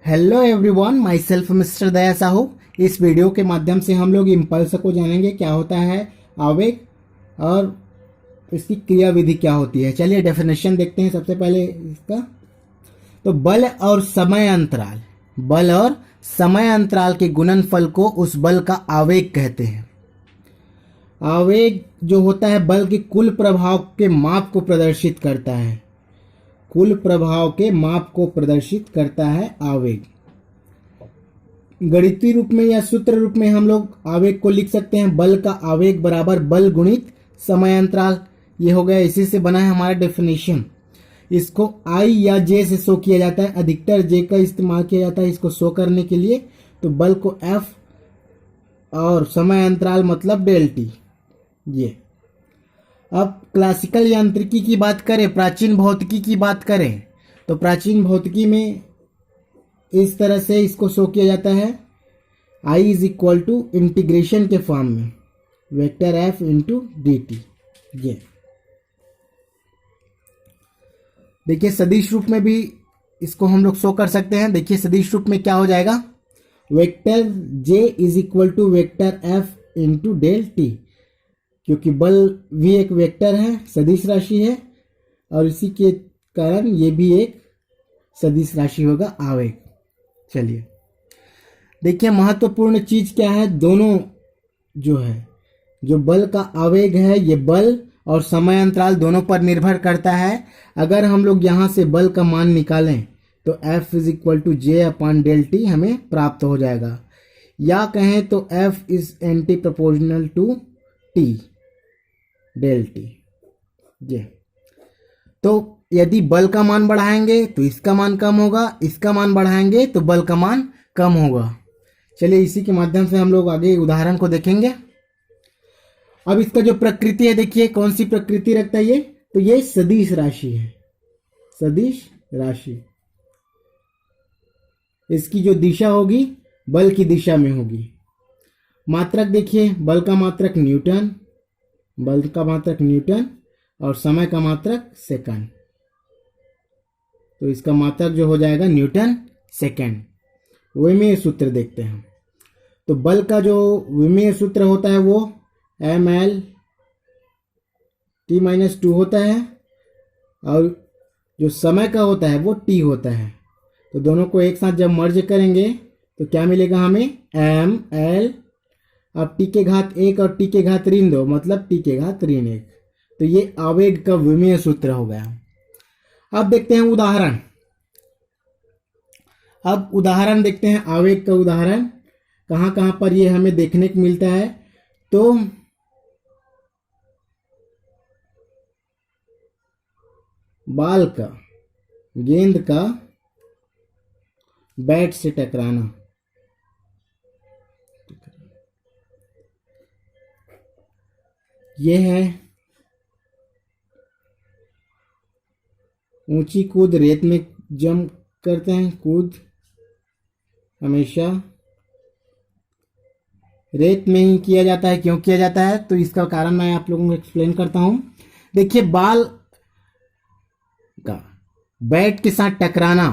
Hello everyone, myself mister Daya Sahu. इस video के माध्यम से हम लोग इम्पल्स को जानेंगे, क्या होता है आवेग और इसकी क्रियाविधि क्या होती है। चलिए डेफिनेशन देखते हैं सबसे पहले इसका। तो बल और समय अंतराल के गुणनफल को उस बल का आवेग कहते हैं। आवेग जो होता है बल के कुल प्रभाव के माप को प्रदर्शित करता है। कुल प्रभाव के माप को प्रदर्शित करता है आवेग। गणितीय रूप में या सूत्र रूप में हम लोग आवेग को लिख सकते हैं, बल का आवेग बराबर बल गुणित समय अंतराल। ये हो गया, इसी से बना है हमारा डेफिनेशन। इसको आई या जे से शो किया जाता है, अधिकतर जे का इस्तेमाल किया जाता है इसको शो करने के लिए। तो बल को एफ और समय अंतराल मतलब डेल टी। ये अब क्लासिकल यांत्रिकी की बात करें, प्राचीन भौतिकी की बात करें, तो प्राचीन भौतिकी में इस तरह से इसको शो किया जाता है, I is equal to integration के फॉर्म में vector F into D T. ये देखिए सदिश रूप में भी इसको हम लोग शो कर सकते हैं। देखिए सदिश रूप में क्या हो जाएगा, vector J is equal to vector F into del T, क्योंकि बल भी एक वेक्टर है, सदिश राशि है, और इसी के कारण ये भी एक सदिश राशि होगा आवेग। चलिए देखिए महत्वपूर्ण चीज क्या है, दोनों जो बल का आवेग है ये बल और समय अंतराल दोनों पर निर्भर करता है। अगर हम लोग यहाँ से बल का मान निकालें तो F is equal to J upon del T हमें प्राप्त हो जाएगा, या कहें तो F is anti proportional to T del T. ये तो यदि बल का मान बढ़ाएंगे तो इसका मान कम होगा, इसका मान बढ़ाएंगे तो बल का मान कम होगा। चलिए इसी के माध्यम से हम लोग आगे उदाहरण को देखेंगे। अब इसका जो प्रकृति है, देखिए कौन सी प्रकृति रखता है ये, तो ये सदिश राशि है, सदिश राशि। इसकी जो दिशा होगी बल की दिशा में होगी। मात्रक देखिए, बल का मात्रक न्यूटन, और समय का मात्रक सेकंड। तो इसका मात्रक जो हो जाएगा न्यूटन सेकंड। विमेय सूत्र देखते हैं। तो बल का जो विमेय सूत्र होता है वो ml t-2 होता है, और जो समय का होता है वो t होता है। तो दोनों को एक साथ जब मर्ज करेंगे तो क्या मिलेगा हमें, ml, अब t के घात 1 और t के घात ऋण 2 मतलब t के घात ऋण 1। तो ये आवेग का विमेय सूत्र हो गया। अब देखते हैं उदाहरण। अब उदाहरण देखते हैं, आवेग का उदाहरण कहां कहां पर ये हमें देखने को मिलता है। तो बाल का, गेंद का बैट से टकराना, यह है ऊंची कूद, रेत में जंप करते हैं, कूद हमेशा रेत में ही किया जाता है। क्यों किया जाता है तो इसका कारण मैं आप लोगों को एक्सप्लेन करता हूं। देखिए बाल का बैट के साथ टकराना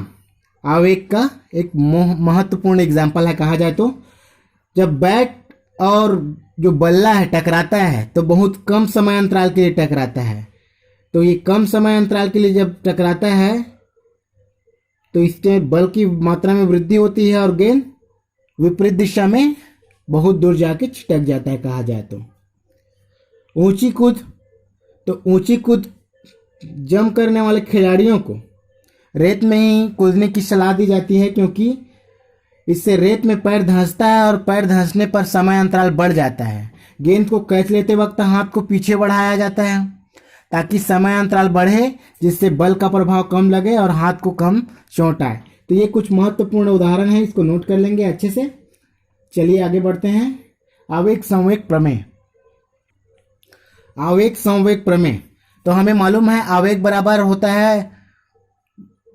आवेग का एक महत्वपूर्ण एग्जाम्पल है कहा जाए तो। जब बैट और जो बल्ला है टकराता है तो बहुत कम समय अंतराल के लिए टकराता है। तो ये कम समय अंतराल के लिए जब टकराता है तो इसके बल की मात्रा में वृद्धि होती है और गेंद विपरीत दिशा में बहुत दूर जाके छिटक जाता है कहा जाए तो। ऊंची कूद, तो ऊंची कूद जंप करने वाले खिलाड़ियों को रेत में ही कूदने की सलाह दी जाती है, क्योंकि इससे रेत में पैर धंसता है और पैर धंसने पर समय अंतराल बढ़ जाता है। गेंद को कैच लेते वक्त हाथ को पीछे बढ़ाया जाता है ताकि समय अंतराल बढ़े, जिससे बल का प्रभाव कम लगे और हाथ को कम चोट आए। तो ये कुछ महत्वपूर्ण उदाहरण है, इसको नोट कर लेंगे अच्छे से। चलिए आगे बढ़ते हैं। आवेग संवेग प्रमेय। आवेग संवेग प्रमेय, तो हमें मालूम है आवेग बराबर होता है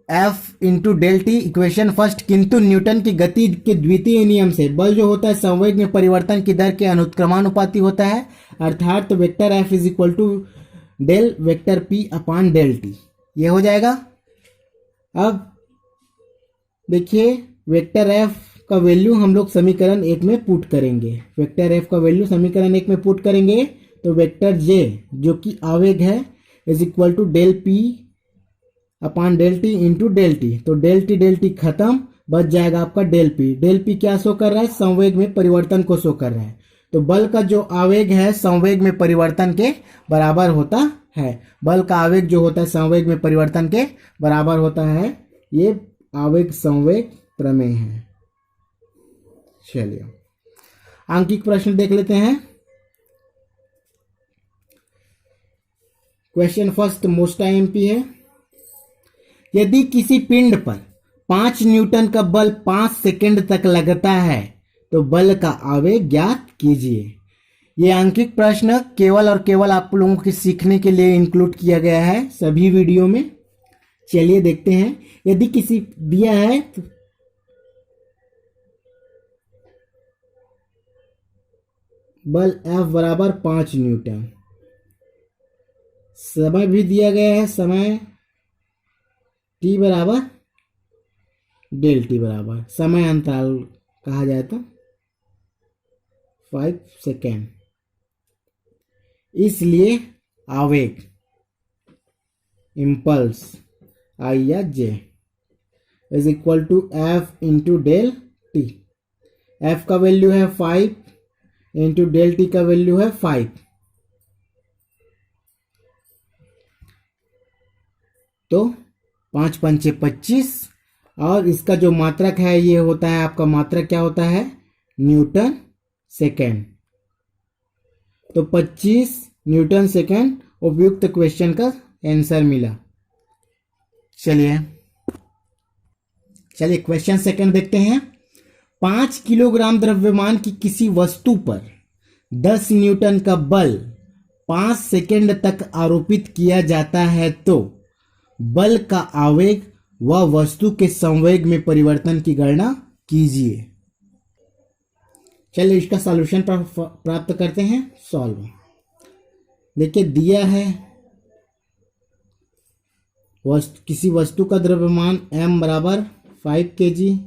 F into del T, equation first. किंतु न्यूटन की गति के द्वितीय नियम से बल जो होता है संवेग में परिवर्तन की दर के अनुक्रमानुपाती होता है, अर्थात vector F is equal to del vector P upon del T. ये हो जाएगा। अब देखिए वेक्टर एफ का वैल्यू हम लोग समीकरण 1 में पुट करेंगे। वेक्टर एफ का वैल्यू समीकरण 1 में पुट करेंगे तो वेक्टर जे जो कि आवेग है is equal to del P upon del T into del T. तो डेल टी खत्म, बच जाएगा आपका डेल पी। डेल पी क्या शो कर रहा है? संवेग में परिवर्तन को शो कर रहा है। तो बल का जो आवेग है संवेग में परिवर्तन के बराबर होता है। बल का आवेग जो होता है संवेग में परिवर्तन के बराबर होता है। ये आवेग संवेग प्रमेय है। चलिए आंकिक प्रश्न देख लेते हैं। क्वेश्चन फर्स्ट मोस्ट आईएमपी है। यदि किसी पिंड पर 5 न्यूटन का बल 5 सेकंड तक लगता है तो बल का आवेग ज्ञात कीजिए। ये आंकिक प्रश्न केवल और केवल आप लोगों के सीखने के लिए इंक्लूड किया गया है सभी वीडियो में। चलिए देखते हैं। यदि किसी दिया है तो बल F बराबर 5 न्यूटन, समय भी दिया गया है, समय t बराबर डेल टी बराबर, समय अंतराल कहा जाए तो 5 सेकेंड। इसलिए आवेग इम्पल्स आई या J is equal to F into del T. F का वैल्यू है 5 इंटू डेल टी का वैल्यू है 5। तो 5 पंचे 25 और इसका जो मात्रक है ये होता है आपका मात्रक क्या होता है? Newton second. तो 25 न्यूटन सेकेंड उपयुक्त क्वेश्चन का आंसर मिला। चलिए क्वेश्चन सेकंड देखते हैं। 5 किलोग्राम द्रव्यमान की किसी वस्तु पर 10 न्यूटन का बल 5 सेकंड तक आरोपित किया जाता है तो बल का आवेग व वस्तु के संवेग में परिवर्तन की गणना कीजिए। चलिए इसका सॉल्यूशन प्राप्त करते हैं। सॉल्व देखिए दिया है किसी वस्तु का द्रव्यमान m बराबर 5 kg,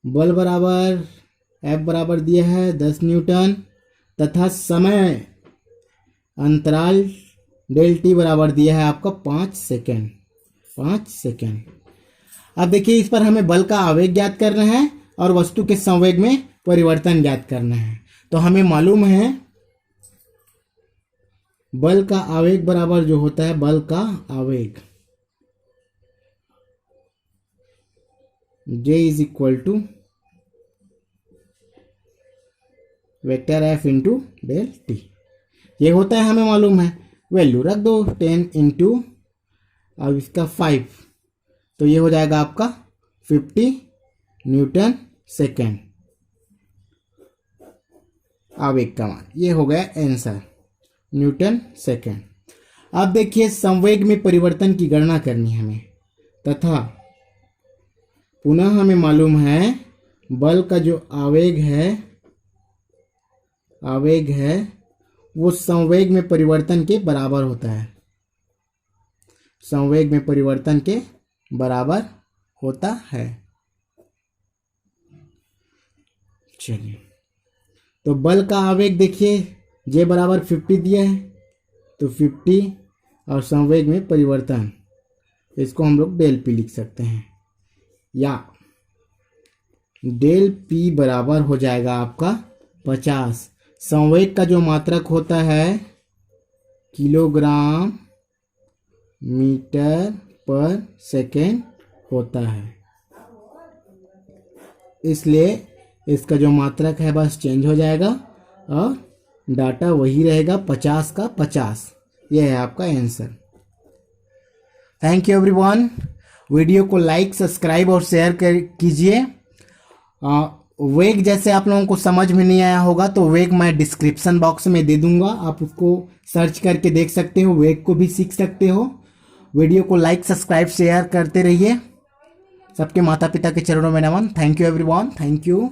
बल बराबर F बराबर दिया है 10 न्यूटन तथा समय अंतराल डेल टी बराबर दिया है आपका 5 सेकेंड। अब देखिए इस पर हमें बल का आवेग ज्ञात करना है और वस्तु के संवेग में परिवर्तन ज्ञात करना है। तो हमें मालूम है बल का आवेग बराबर जो होता है बल का आवेग J is equal to vector F into del T. ये होता है हमें मालूम है। वैल्यू रख दो 10 इंटू अब इसका 5 तो ये हो जाएगा आपका 50 न्यूटन सेकेंड आवेग का मान। ये हो गया आंसर न्यूटन सेकेंड। अब देखिए संवेग में परिवर्तन की गणना करनी है हमें तथा पुनः हमें मालूम है बल का जो आवेग है वो संवेग में परिवर्तन के बराबर होता है। संवेग में परिवर्तन के बराबर होता है। चलिए तो बल का आवेग देखिए J बराबर 50 दिया है तो 50 और संवेग में परिवर्तन इसको हम लोग डेल पी लिख सकते हैं या डेल पी बराबर हो जाएगा आपका 50। संवेग का जो मात्रक होता है किलोग्राम मीटर पर सेकेंड होता है, इसलिए इसका जो मात्रक है बस चेंज हो जाएगा और डाटा वही रहेगा 50 का 50। यह है आपका answer. Thank you everyone. Video को लाइक सब्सक्राइब और शेयर कीजिए। वेग जैसे आप लोगों को समझ में नहीं आया होगा तो वेग मैं डिस्क्रिप्शन बॉक्स में दे दूंगा, आप उसको सर्च करके देख सकते हो, वेग को भी सीख सकते हो। वीडियो को लाइक सब्सक्राइब शेयर करते रहिए। सबके माता पिता के चरणों में नमन। Thank you everyone. Thank you.